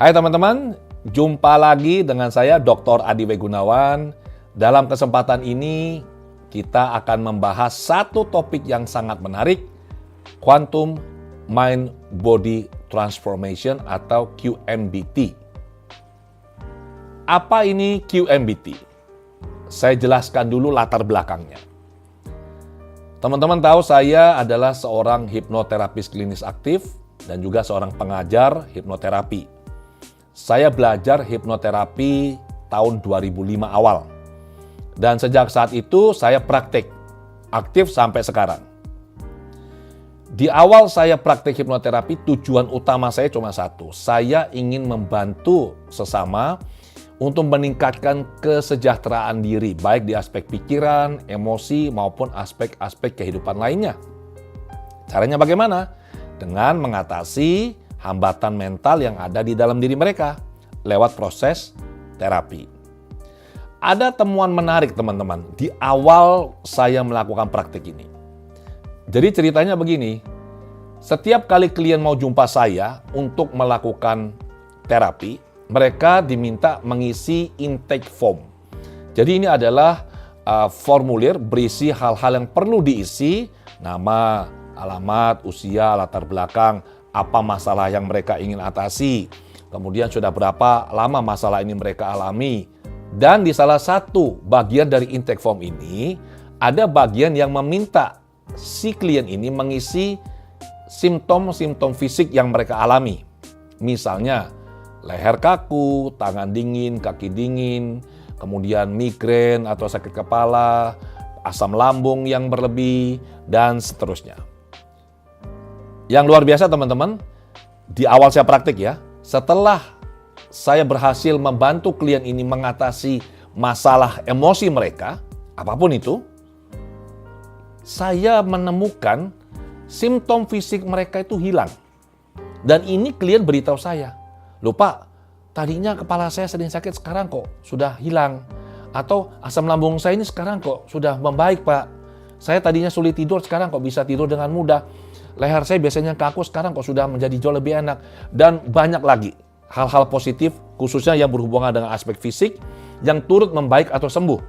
Hai teman-teman, jumpa lagi dengan saya Dr. Adi W. Gunawan. Dalam kesempatan ini kita akan membahas satu topik yang sangat menarik, Quantum Mind Body Transformation atau QMBT. Apa ini QMBT? Saya jelaskan dulu latar belakangnya. Teman-teman tahu saya adalah seorang hipnoterapis klinis aktif dan juga seorang pengajar hipnoterapi. Saya belajar hipnoterapi tahun 2005 awal. Dan sejak saat itu saya praktik aktif sampai sekarang. Di awal saya praktik hipnoterapi, tujuan utama saya cuma satu. Saya ingin membantu sesama untuk meningkatkan kesejahteraan diri, baik di aspek pikiran, emosi, maupun aspek-aspek kehidupan lainnya. Caranya bagaimana? Dengan mengatasi hambatan mental yang ada di dalam diri mereka lewat proses terapi. Ada temuan menarik teman-teman di awal saya melakukan praktik ini. Jadi ceritanya begini, setiap kali klien mau jumpa saya untuk melakukan terapi, mereka diminta mengisi intake form. Jadi ini adalah formulir berisi hal-hal yang perlu diisi, nama, alamat, usia, latar belakang, apa masalah yang mereka ingin atasi, kemudian sudah berapa lama masalah ini mereka alami. Dan di salah satu bagian dari intake form ini, ada bagian yang meminta si klien ini mengisi simptom-simptom fisik yang mereka alami. Misalnya, leher kaku, tangan dingin, kaki dingin, kemudian migrain atau sakit kepala, asam lambung yang berlebih, dan seterusnya. Yang luar biasa teman-teman, di awal saya praktik ya, setelah saya berhasil membantu klien ini mengatasi masalah emosi mereka, apapun itu, saya menemukan simptom fisik mereka itu hilang. Dan ini klien beritahu saya, "Loh Pak, tadinya kepala saya sering sakit, sekarang kok sudah hilang. Atau asam lambung saya ini sekarang kok sudah membaik Pak. Saya tadinya sulit tidur, sekarang kok bisa tidur dengan mudah. Leher saya biasanya kaku, sekarang kok sudah menjadi jauh lebih enak." Dan banyak lagi hal-hal positif, khususnya yang berhubungan dengan aspek fisik, yang turut membaik atau sembuh,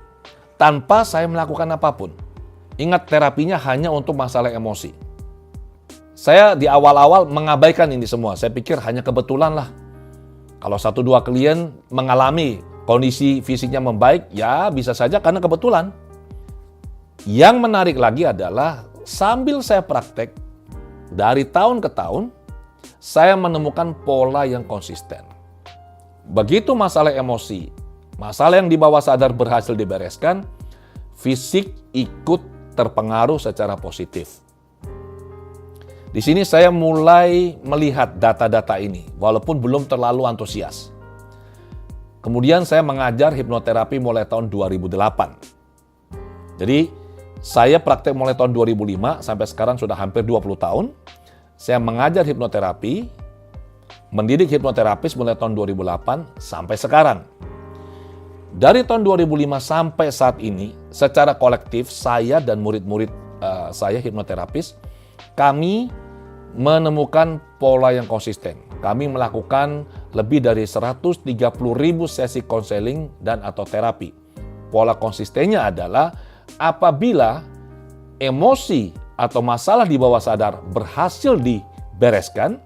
tanpa saya melakukan apapun. Ingat, terapinya hanya untuk masalah emosi. Saya di awal-awal mengabaikan ini semua, saya pikir hanya kebetulan lah. Kalau 1-2 klien mengalami kondisi fisiknya membaik, ya bisa saja karena kebetulan. Yang menarik lagi adalah sambil saya praktek, dari tahun ke tahun, saya menemukan pola yang konsisten. Begitu masalah emosi, masalah yang di bawah sadar berhasil dibereskan, fisik ikut terpengaruh secara positif. Di sini saya mulai melihat data-data ini, walaupun belum terlalu antusias. Kemudian saya mengajar hipnoterapi mulai tahun 2008. Jadi, saya praktek mulai tahun 2005 sampai sekarang sudah hampir 20 tahun. Saya mengajar hipnoterapi, mendidik hipnoterapis mulai tahun 2008 sampai sekarang. Dari tahun 2005 sampai saat ini, secara kolektif saya dan murid-murid saya hipnoterapis, kami menemukan pola yang konsisten. Kami melakukan lebih dari 130.000 sesi konseling dan atau terapi. Pola konsistennya adalah apabila emosi atau masalah di bawah sadar berhasil dibereskan,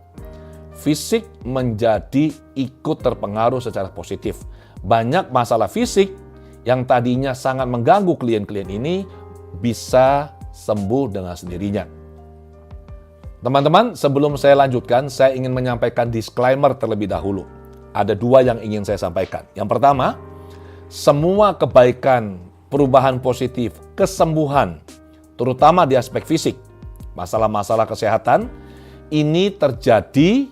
fisik menjadi ikut terpengaruh secara positif. Banyak masalah fisik yang tadinya sangat mengganggu klien-klien ini bisa sembuh dengan sendirinya. Teman-teman, sebelum saya lanjutkan, saya ingin menyampaikan disclaimer terlebih dahulu. Ada 2 yang ingin saya sampaikan. Yang pertama, semua kebaikan, perubahan positif, kesembuhan, terutama di aspek fisik, masalah-masalah kesehatan, ini terjadi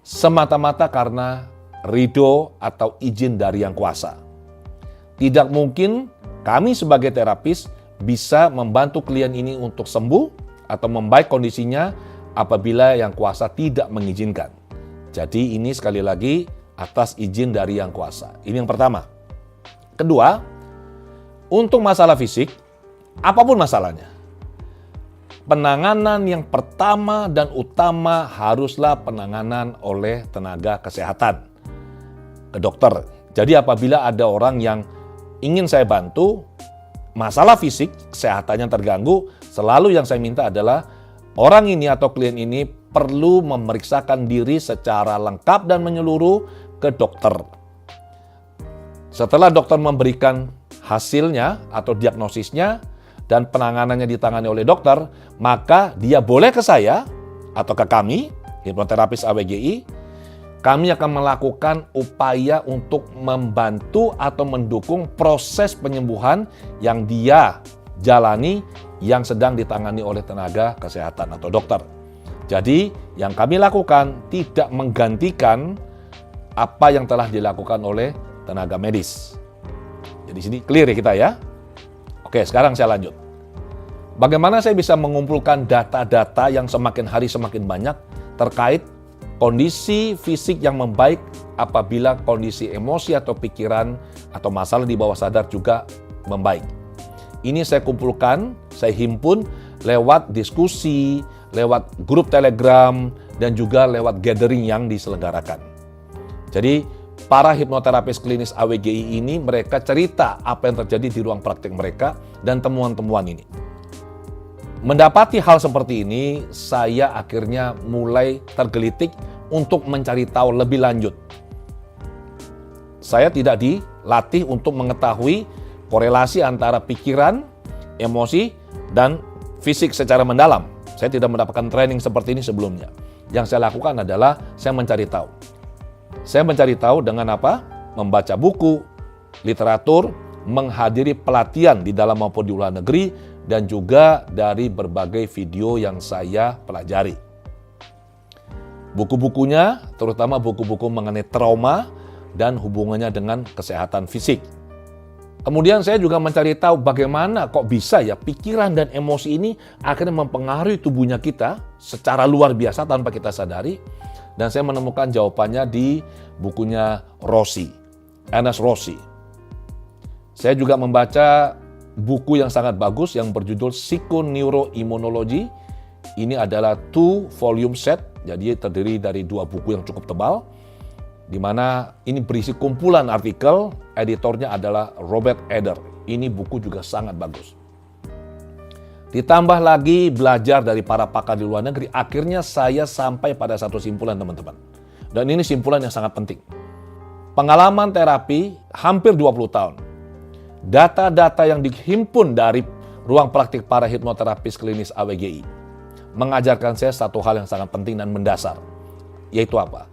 semata-mata karena ridho atau izin dari Yang Kuasa. Tidak mungkin kami sebagai terapis bisa membantu klien ini untuk sembuh atau membaik kondisinya apabila Yang Kuasa tidak mengizinkan. Jadi ini sekali lagi atas izin dari Yang Kuasa. Ini yang pertama. Kedua, untuk masalah fisik, apapun masalahnya, penanganan yang pertama dan utama haruslah penanganan oleh tenaga kesehatan. ke dokter. Jadi apabila ada orang yang ingin saya bantu, masalah fisik, kesehatannya terganggu, selalu yang saya minta adalah orang ini atau klien ini perlu memeriksakan diri secara lengkap dan menyeluruh ke dokter. Setelah dokter memberikan hasilnya atau diagnosisnya dan penanganannya ditangani oleh dokter, maka dia boleh ke saya atau ke kami, hipnoterapis AWGI. Kami akan melakukan upaya untuk membantu atau mendukung proses penyembuhan yang dia jalani yang sedang ditangani oleh tenaga kesehatan atau dokter. Jadi yang kami lakukan tidak menggantikan apa yang telah dilakukan oleh tenaga medis. Jadi sini clear ya kita ya. Oke, sekarang saya lanjut. Bagaimana saya bisa mengumpulkan data-data yang semakin hari semakin banyak terkait kondisi fisik yang membaik apabila kondisi emosi atau pikiran atau masalah di bawah sadar juga membaik. Ini saya kumpulkan, saya himpun lewat diskusi, lewat grup Telegram, dan juga lewat gathering yang diselenggarakan. Jadi, para hipnoterapis klinis AWGI ini mereka cerita apa yang terjadi di ruang praktik mereka dan temuan-temuan ini. Mendapati hal seperti ini, saya akhirnya mulai tergelitik untuk mencari tahu lebih lanjut. Saya tidak dilatih untuk mengetahui korelasi antara pikiran, emosi, dan fisik secara mendalam. Saya tidak mendapatkan training seperti ini sebelumnya. Yang saya lakukan adalah saya mencari tahu. Saya mencari tahu dengan apa? Membaca buku, literatur, menghadiri pelatihan di dalam maupun di luar negeri, dan juga dari berbagai video yang saya pelajari. Buku-bukunya, terutama buku-buku mengenai trauma dan hubungannya dengan kesehatan fisik. Kemudian saya juga mencari tahu bagaimana kok bisa ya pikiran dan emosi ini akhirnya mempengaruhi tubuhnya kita secara luar biasa tanpa kita sadari. Dan saya menemukan jawabannya di bukunya Rossi, Ernest Rossi. Saya juga membaca buku yang sangat bagus yang berjudul Psychoneuroimmunology. Ini adalah 2 volume set, jadi terdiri dari 2 buku yang cukup tebal, di mana ini berisi kumpulan artikel, editornya adalah Robert Eder. Ini buku juga sangat bagus. Ditambah lagi belajar dari para pakar di luar negeri, akhirnya saya sampai pada satu simpulan teman-teman. Dan ini simpulan yang sangat penting. Pengalaman terapi hampir 20 tahun. Data-data yang dihimpun dari ruang praktik para hipnoterapis klinis AWGI mengajarkan saya satu hal yang sangat penting dan mendasar, yaitu apa?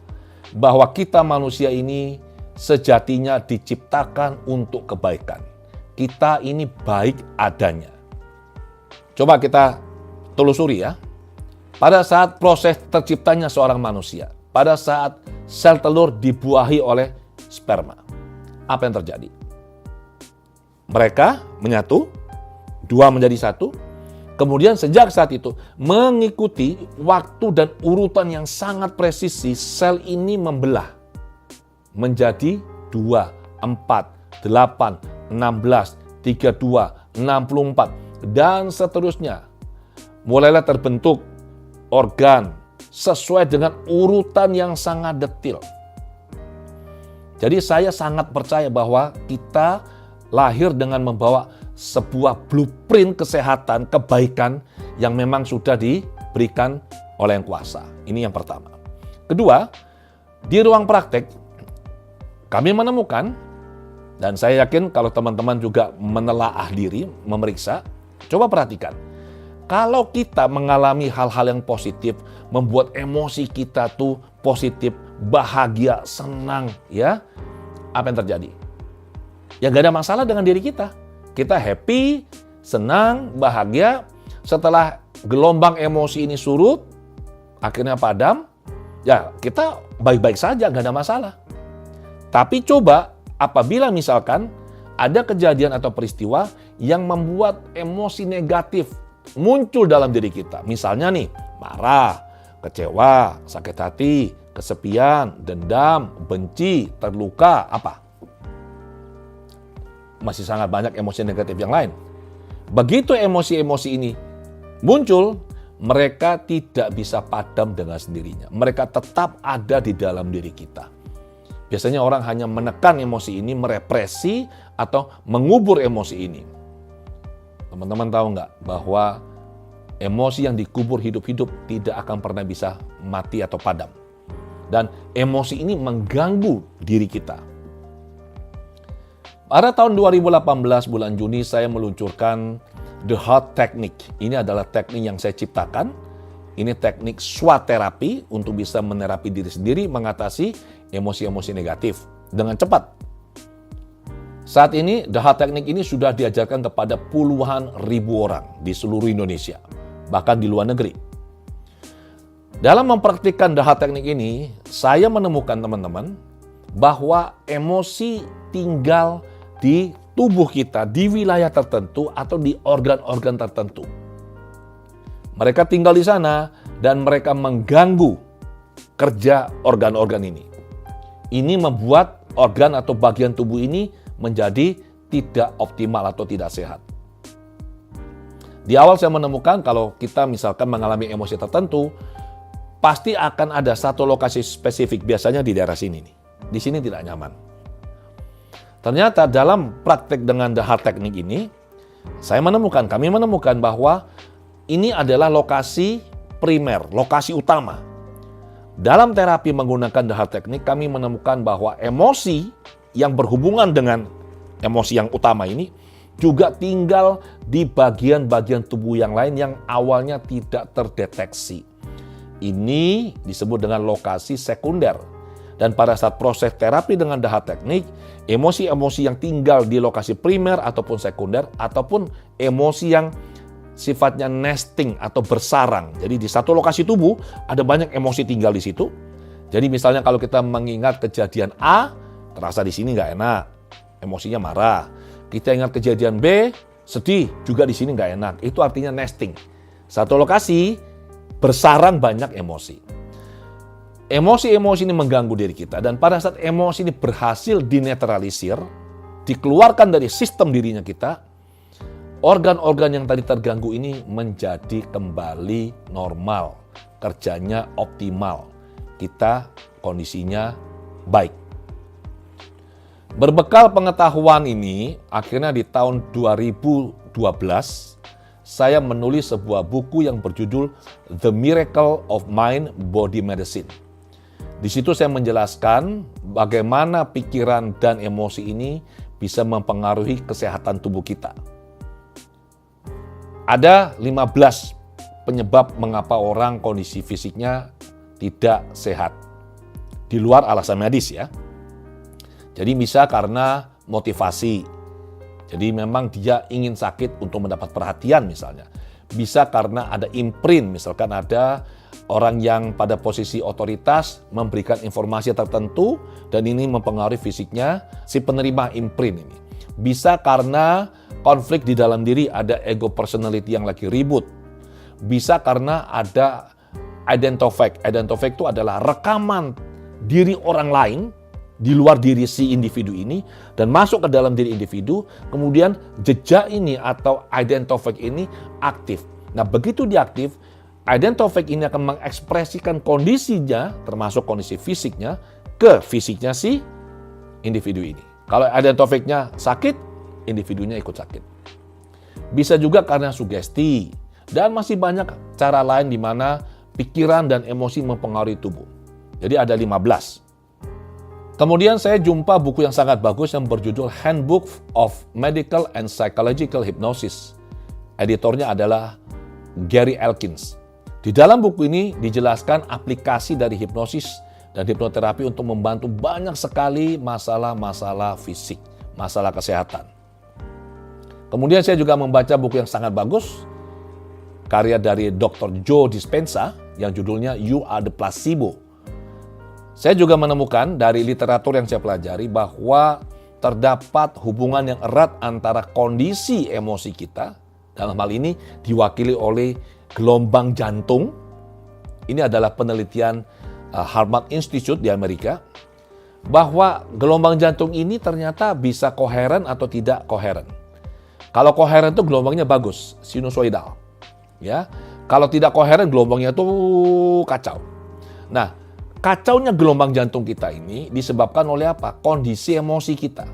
Bahwa kita manusia ini sejatinya diciptakan untuk kebaikan. Kita ini baik adanya. Coba kita telusuri ya. Pada saat proses terciptanya seorang manusia, pada saat sel telur dibuahi oleh sperma, apa yang terjadi? Mereka menyatu, 2 menjadi 1. Kemudian sejak saat itu mengikuti waktu dan urutan yang sangat presisi, sel ini membelah menjadi 2, 4, 8, 16, 32, 64, dan seterusnya. Mulailah terbentuk organ sesuai dengan urutan yang sangat detil. Jadi saya sangat percaya bahwa kita lahir dengan membawa sebuah blueprint kesehatan, kebaikan yang memang sudah diberikan oleh Yang Kuasa. Ini yang pertama. Kedua, di ruang praktek kami menemukan, dan saya yakin kalau teman-teman juga menelaah diri, memeriksa, coba perhatikan. Kalau kita mengalami hal-hal yang positif, membuat emosi kita tuh positif, bahagia, senang, ya, apa yang terjadi? Ya gak ada masalah dengan diri kita. Kita happy, senang, bahagia. Setelah gelombang emosi ini surut, akhirnya padam, ya kita baik-baik saja, gak ada masalah. Tapi coba apabila misalkan ada kejadian atau peristiwa yang membuat emosi negatif muncul dalam diri kita. Misalnya nih, marah, kecewa, sakit hati, kesepian, dendam, benci, terluka, apa? Masih sangat banyak emosi negatif yang lain. Begitu emosi-emosi ini muncul, mereka tidak bisa padam dengan sendirinya. Mereka tetap ada di dalam diri kita. Biasanya orang hanya menekan emosi ini, merepresi, atau mengubur emosi ini. Teman-teman tahu nggak bahwa emosi yang dikubur hidup-hidup tidak akan pernah bisa mati atau padam. Dan emosi ini mengganggu diri kita. Pada tahun 2018 bulan Juni saya meluncurkan The Heart Technique. Ini adalah teknik yang saya ciptakan. Ini teknik swaterapi untuk bisa menerapi diri sendiri mengatasi emosi-emosi negatif dengan cepat. Saat ini The Heart Technique ini sudah diajarkan kepada puluhan ribu orang di seluruh Indonesia, bahkan di luar negeri. Dalam mempraktikkan The Heart Technique ini, saya menemukan teman-teman bahwa emosi tinggal di tubuh kita, di wilayah tertentu atau di organ-organ tertentu. Mereka tinggal di sana dan mereka mengganggu kerja organ-organ ini. Ini membuat organ atau bagian tubuh ini menjadi tidak optimal atau tidak sehat. Di awal saya menemukan kalau kita misalkan mengalami emosi tertentu, pasti akan ada satu lokasi spesifik, biasanya di daerah sini nih. Di sini tidak nyaman. Ternyata dalam praktek dengan The Heart Technique ini, kami menemukan bahwa ini adalah lokasi primer, lokasi utama. Dalam terapi menggunakan The Heart Technique, kami menemukan bahwa emosi yang berhubungan dengan emosi yang utama ini juga tinggal di bagian-bagian tubuh yang lain yang awalnya tidak terdeteksi. Ini disebut dengan lokasi sekunder. Dan pada saat proses terapi dengan The Heart Technique, emosi-emosi yang tinggal di lokasi primer ataupun sekunder, ataupun emosi yang sifatnya nesting atau bersarang. Jadi di satu lokasi tubuh ada banyak emosi tinggal di situ. Jadi misalnya kalau kita mengingat kejadian A, terasa di sini nggak enak, emosinya marah. Kita ingat kejadian B, sedih, juga di sini nggak enak. Itu artinya nesting. Satu lokasi bersarang banyak emosi. Emosi-emosi ini mengganggu diri kita, dan pada saat emosi ini berhasil dinetralisir, dikeluarkan dari sistem dirinya kita, organ-organ yang tadi terganggu ini menjadi kembali normal, kerjanya optimal, kita kondisinya baik. Berbekal pengetahuan ini, akhirnya di tahun 2012, saya menulis sebuah buku yang berjudul The Miracle of Mind Body Medicine. Di situ saya menjelaskan bagaimana pikiran dan emosi ini bisa mempengaruhi kesehatan tubuh kita. Ada 15 penyebab mengapa orang kondisi fisiknya tidak sehat. Di luar alasan medis ya. Jadi bisa karena motivasi. Jadi memang dia ingin sakit untuk mendapat perhatian misalnya. Bisa karena ada imprint, misalkan ada orang yang pada posisi otoritas memberikan informasi tertentu dan ini mempengaruhi fisiknya si penerima imprint ini. Bisa karena konflik di dalam diri, ada ego personality yang lagi ribut. Bisa karena ada identify. Identify itu adalah rekaman diri orang lain di luar diri si individu ini dan masuk ke dalam diri individu, kemudian jejak ini atau identify ini aktif. Nah, begitu diaktif, identify ini akan mengekspresikan kondisinya, termasuk kondisi fisiknya, ke fisiknya si individu ini. Kalau identify-nya sakit, individunya ikut sakit. Bisa juga karena sugesti, dan masih banyak cara lain di mana pikiran dan emosi mempengaruhi tubuh. Jadi ada 15. Kemudian saya jumpa buku yang sangat bagus yang berjudul Handbook of Medical and Psychological Hypnosis. Editornya adalah Gary Elkins. Di dalam buku ini dijelaskan aplikasi dari hipnosis dan hipnoterapi untuk membantu banyak sekali masalah-masalah fisik, masalah kesehatan. Kemudian saya juga membaca buku yang sangat bagus, karya dari Dr. Joe Dispenza yang judulnya You Are the Placebo. Saya juga menemukan dari literatur yang saya pelajari bahwa terdapat hubungan yang erat antara kondisi emosi kita, dalam hal ini diwakili oleh gelombang jantung. Ini adalah penelitian Harvard Institute di Amerika, bahwa gelombang jantung ini ternyata bisa koheren atau tidak koheren. Kalau koheren itu gelombangnya bagus, sinusoidal. Ya, kalau tidak koheren gelombangnya itu kacau. Nah, kacaunya gelombang jantung kita ini disebabkan oleh apa? Kondisi emosi kita.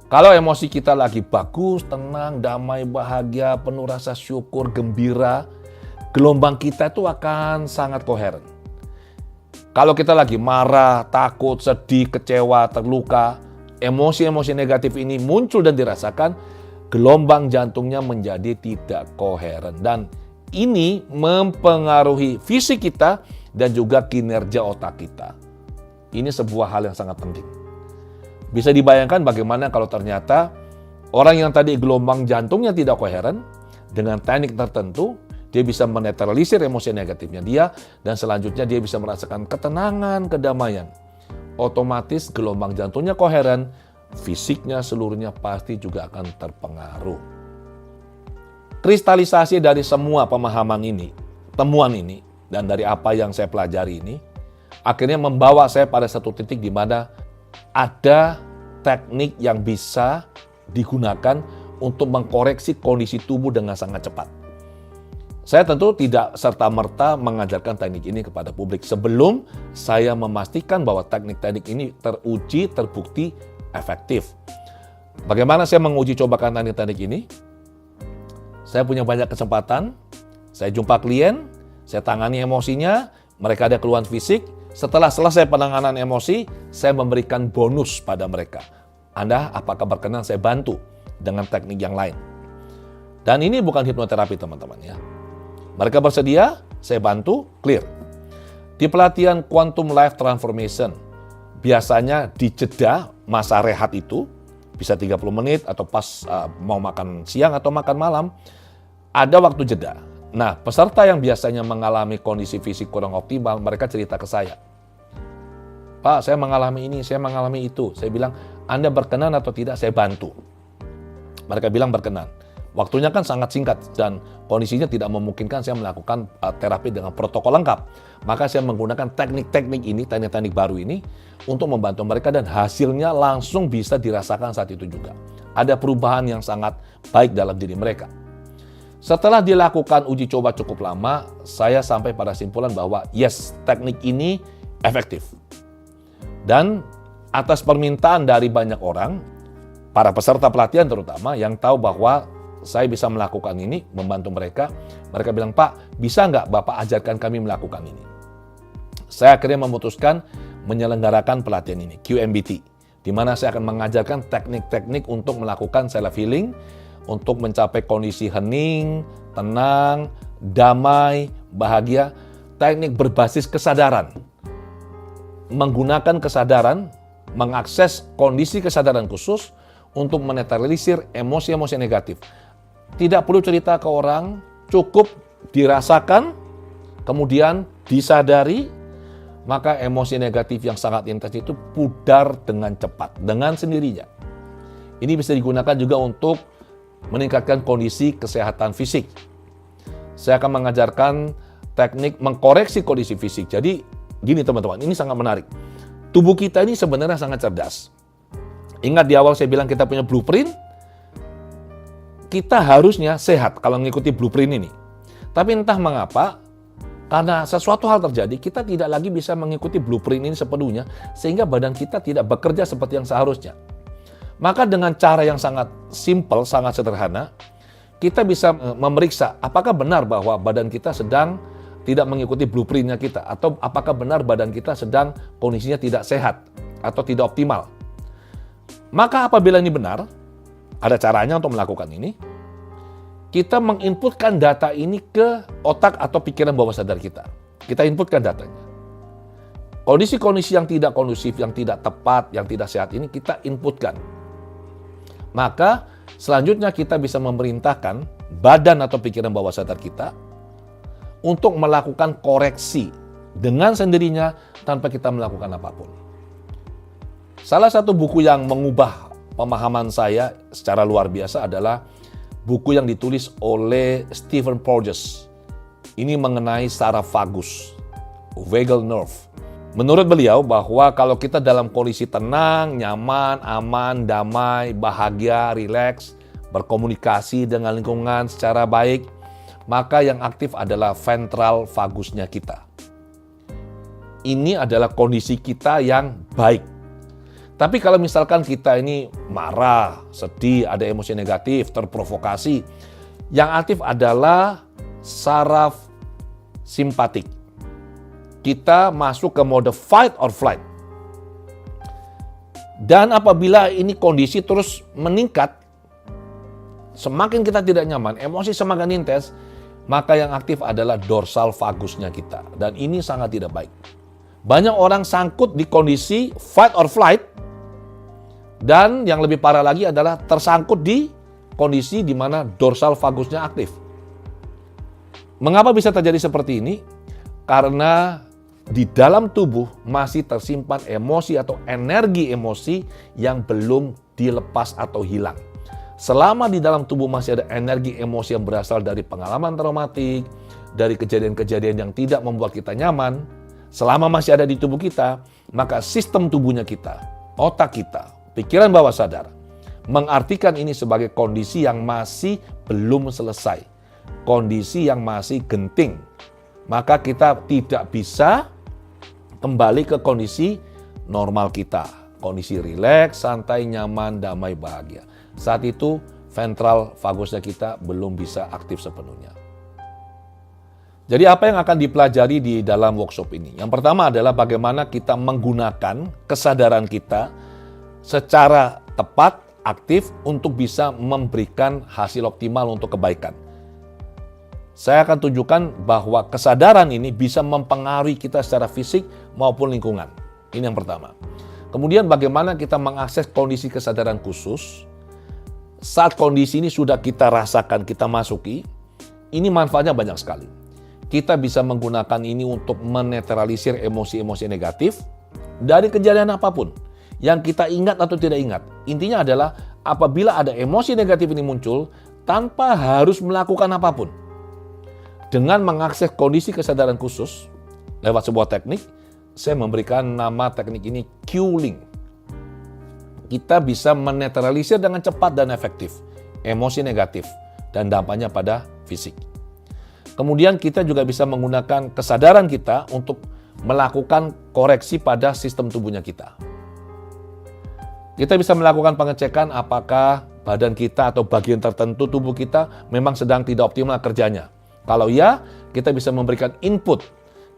Kalau emosi kita lagi bagus, tenang, damai, bahagia, penuh rasa syukur, gembira, gelombang kita itu akan sangat koheren. Kalau kita lagi marah, takut, sedih, kecewa, terluka, emosi-emosi negatif ini muncul dan dirasakan, gelombang jantungnya menjadi tidak koheren. Dan ini mempengaruhi fisik kita dan juga kinerja otak kita. Ini sebuah hal yang sangat penting. Bisa dibayangkan bagaimana kalau ternyata orang yang tadi gelombang jantungnya tidak koheren, dengan teknik tertentu, dia bisa menetralisir emosi negatifnya dia, dan selanjutnya dia bisa merasakan ketenangan, kedamaian. Otomatis gelombang jantungnya koheren, fisiknya seluruhnya pasti juga akan terpengaruh. Kristalisasi dari semua pemahaman ini, temuan ini, dan dari apa yang saya pelajari ini, akhirnya membawa saya pada satu titik di mana ada teknik yang bisa digunakan untuk mengkoreksi kondisi tubuh dengan sangat cepat. Saya tentu tidak serta-merta mengajarkan teknik ini kepada publik sebelum saya memastikan bahwa teknik-teknik ini teruji, terbukti efektif. Bagaimana saya menguji cobakan teknik-teknik ini? Saya punya banyak kesempatan, saya jumpa klien, saya tangani emosinya, mereka ada keluhan fisik. Setelah selesai penanganan emosi, saya memberikan bonus pada mereka. Anda apakah berkenan saya bantu dengan teknik yang lain? Dan ini bukan hipnoterapi teman-teman ya. Mereka bersedia, saya bantu, clear. Di pelatihan Quantum Life Transformation, biasanya di jeda masa rehat itu, bisa 30 menit atau pas mau makan siang atau makan malam, ada waktu jeda. Nah, peserta yang biasanya mengalami kondisi fisik kurang optimal, mereka cerita ke saya. Pak, saya mengalami ini, saya mengalami itu. Saya bilang, Anda berkenan atau tidak, saya bantu. Mereka bilang berkenan. Waktunya kan sangat singkat dan kondisinya tidak memungkinkan saya melakukan terapi dengan protokol lengkap. Maka saya menggunakan teknik-teknik ini, teknik-teknik baru ini untuk membantu mereka dan hasilnya langsung bisa dirasakan saat itu juga. Ada perubahan yang sangat baik dalam diri mereka. Setelah dilakukan uji coba cukup lama, saya sampai pada simpulan bahwa yes, teknik ini efektif. Dan atas permintaan dari banyak orang, para peserta pelatihan terutama yang tahu bahwa saya bisa melakukan ini, membantu mereka, mereka bilang, Pak, bisa nggak Bapak ajarkan kami melakukan ini? Saya akhirnya memutuskan menyelenggarakan pelatihan ini, QMBT, di mana saya akan mengajarkan teknik-teknik untuk melakukan self healing, untuk mencapai kondisi hening, tenang, damai, bahagia, teknik berbasis kesadaran. Menggunakan kesadaran, mengakses kondisi kesadaran khusus untuk menetralisir emosi-emosi negatif. Tidak perlu cerita ke orang, cukup dirasakan, kemudian disadari, maka emosi negatif yang sangat intens itu pudar dengan cepat, dengan sendirinya. Ini bisa digunakan juga untuk meningkatkan kondisi kesehatan fisik. Saya akan mengajarkan teknik mengkoreksi kondisi fisik. Jadi gini teman-teman, ini sangat menarik. Tubuh kita ini sebenarnya sangat cerdas. Ingat di awal saya bilang kita punya blueprint, kita harusnya sehat kalau mengikuti blueprint ini. Tapi entah mengapa, karena sesuatu hal terjadi, kita tidak lagi bisa mengikuti blueprint ini sepenuhnya, sehingga badan kita tidak bekerja seperti yang seharusnya. Maka dengan cara yang sangat simpel, sangat sederhana, kita bisa memeriksa apakah benar bahwa badan kita sedang tidak mengikuti blueprint-nya kita, atau apakah benar badan kita sedang kondisinya tidak sehat atau tidak optimal. Maka apabila ini benar, ada caranya untuk melakukan ini. Kita menginputkan data ini ke otak atau pikiran bawah sadar kita. Kita inputkan datanya. Kondisi-kondisi yang tidak kondusif, yang tidak tepat, yang tidak sehat ini kita inputkan. Maka selanjutnya kita bisa memerintahkan badan atau pikiran bawah sadar kita untuk melakukan koreksi dengan sendirinya tanpa kita melakukan apapun. Salah satu buku yang mengubah pemahaman saya secara luar biasa adalah buku yang ditulis oleh Stephen Porges. Ini mengenai saraf vagus, vagal nerve. Menurut beliau bahwa kalau kita dalam kondisi tenang, nyaman, aman, damai, bahagia, rileks, berkomunikasi dengan lingkungan secara baik, maka yang aktif adalah ventral vagusnya kita. ini adalah kondisi kita yang baik. Tapi kalau misalkan kita ini marah, sedih, ada emosi negatif, terprovokasi, yang aktif adalah saraf simpatik. Kita masuk ke mode fight or flight. Dan apabila ini kondisi terus meningkat, semakin kita tidak nyaman, emosi semakin intens, maka yang aktif adalah dorsal vagusnya kita. Dan ini sangat tidak baik. Banyak orang sangkut di kondisi fight or flight, dan yang lebih parah lagi adalah tersangkut di kondisi di mana dorsal vagusnya aktif. Mengapa bisa terjadi seperti ini? Karena di dalam tubuh masih tersimpan emosi atau energi emosi yang belum dilepas atau hilang. Selama di dalam tubuh masih ada energi emosi yang berasal dari pengalaman traumatik, dari kejadian-kejadian yang tidak membuat kita nyaman, selama masih ada di tubuh kita, maka sistem tubuhnya kita, otak kita, pikiran bawah sadar, mengartikan ini sebagai kondisi yang masih belum selesai, kondisi yang masih genting. Maka kita tidak bisa kembali ke kondisi normal kita, kondisi rileks, santai, nyaman, damai, bahagia. Saat itu ventral vagusnya kita belum bisa aktif sepenuhnya. Jadi apa yang akan dipelajari di dalam workshop ini? Yang pertama adalah bagaimana kita menggunakan kesadaran kita secara tepat, aktif untuk bisa memberikan hasil optimal untuk kebaikan. Saya akan tunjukkan bahwa kesadaran ini bisa mempengaruhi kita secara fisik maupun lingkungan. Ini yang pertama. Kemudian bagaimana kita mengakses kondisi kesadaran khusus. Saat kondisi ini sudah kita rasakan, kita masuki, ini manfaatnya banyak sekali. Kita bisa menggunakan ini untuk menetralisir emosi-emosi negatif dari kejadian apapun yang kita ingat atau tidak ingat. Intinya adalah apabila ada emosi negatif ini muncul tanpa harus melakukan apapun. Dengan mengakses kondisi kesadaran khusus lewat sebuah teknik, saya memberikan nama teknik ini Q-Link. Kita bisa menetralisir dengan cepat dan efektif emosi negatif dan dampaknya pada fisik. Kemudian kita juga bisa menggunakan kesadaran kita untuk melakukan koreksi pada sistem tubuhnya kita. Kita bisa melakukan pengecekan apakah badan kita atau bagian tertentu tubuh kita memang sedang tidak optimal kerjanya. Kalau ya, kita bisa memberikan input.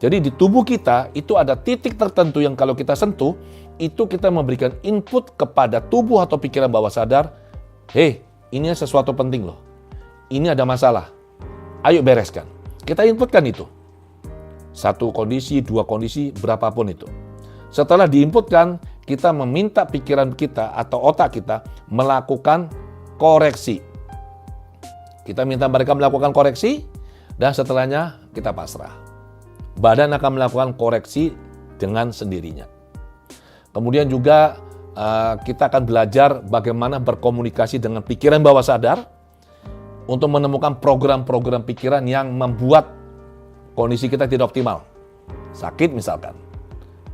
Jadi di tubuh kita itu ada titik tertentu yang kalau kita sentuh, itu kita memberikan input kepada tubuh atau pikiran bawah sadar, "Hei, ini sesuatu penting loh. Ini ada masalah. Ayo bereskan." Kita inputkan itu. Satu kondisi, dua kondisi, berapapun itu. Setelah diinputkan, kita meminta pikiran kita atau otak kita melakukan koreksi. Kita minta mereka melakukan koreksi dan setelahnya kita pasrah. Badan akan melakukan koreksi dengan sendirinya. Kemudian juga kita akan belajar bagaimana berkomunikasi dengan pikiran bawah sadar untuk menemukan program-program pikiran yang membuat kondisi kita tidak optimal. Sakit misalkan.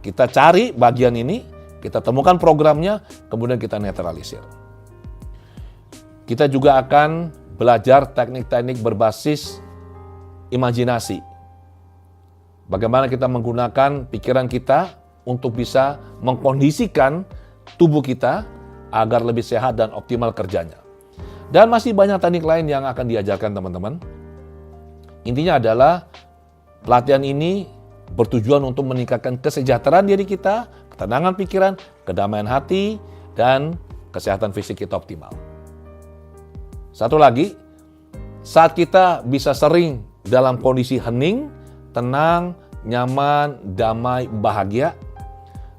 Kita cari bagian ini, kita temukan programnya, kemudian kita netralisir. Kita juga akan belajar teknik-teknik berbasis imajinasi. Bagaimana kita menggunakan pikiran kita untuk bisa mengkondisikan tubuh kita agar lebih sehat dan optimal kerjanya. Dan masih banyak teknik lain yang akan diajarkan teman-teman. Intinya adalah pelatihan ini bertujuan untuk meningkatkan kesejahteraan diri kita, ketenangan pikiran, kedamaian hati, dan kesehatan fisik kita optimal. Satu lagi, saat kita bisa sering dalam kondisi hening, tenang, nyaman, damai, bahagia,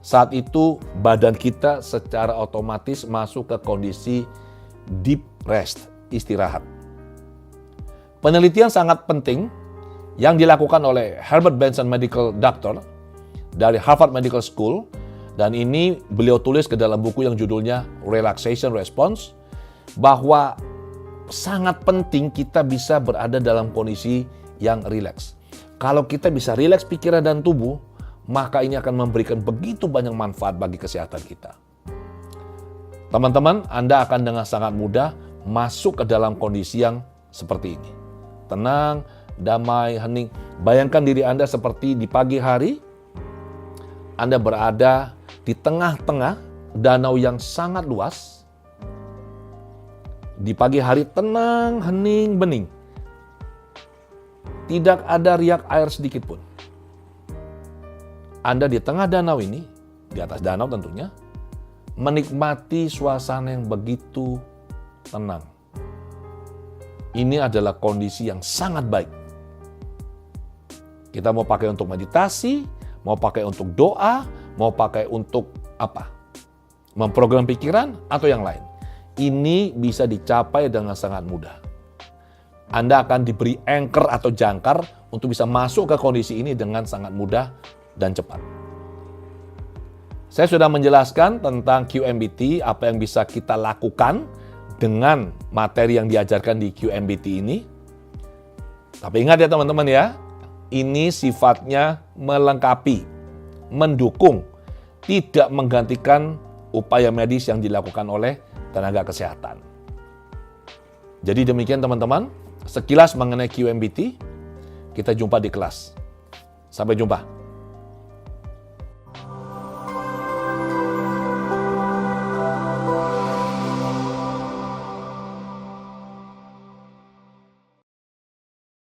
saat itu badan kita secara otomatis masuk ke kondisi deep rest, istirahat. Penelitian sangat penting yang dilakukan oleh Herbert Benson Medical Doctor dari Harvard Medical School, dan ini beliau tulis ke dalam buku yang judulnya Relaxation Response, bahwa sangat penting kita bisa berada dalam kondisi yang rileks. Kalau kita bisa rileks pikiran dan tubuh, maka ini akan memberikan begitu banyak manfaat bagi kesehatan kita. Teman-teman, Anda akan dengan sangat mudah masuk ke dalam kondisi yang seperti ini. Tenang, damai, hening. Bayangkan diri Anda seperti di pagi hari, Anda berada di tengah-tengah danau yang sangat luas. Di pagi hari tenang, hening, bening. Tidak ada riak air sedikit pun. Anda di tengah danau ini, di atas danau tentunya, menikmati suasana yang begitu tenang. Ini adalah kondisi yang sangat baik. Kita mau pakai untuk meditasi, mau pakai untuk doa, mau pakai untuk apa? Memprogram pikiran atau yang lain. Ini bisa dicapai dengan sangat mudah. Anda akan diberi anchor atau jangkar untuk bisa masuk ke kondisi ini dengan sangat mudah dan cepat. Saya sudah menjelaskan tentang QMBT, apa yang bisa kita lakukan dengan materi yang diajarkan di QMBT ini. Tapi ingat ya teman-teman ya, ini sifatnya melengkapi, mendukung, tidak menggantikan upaya medis yang dilakukan oleh tenaga kesehatan. Jadi demikian teman-teman, sekilas mengenai QMBT, kita jumpa di kelas. Sampai jumpa.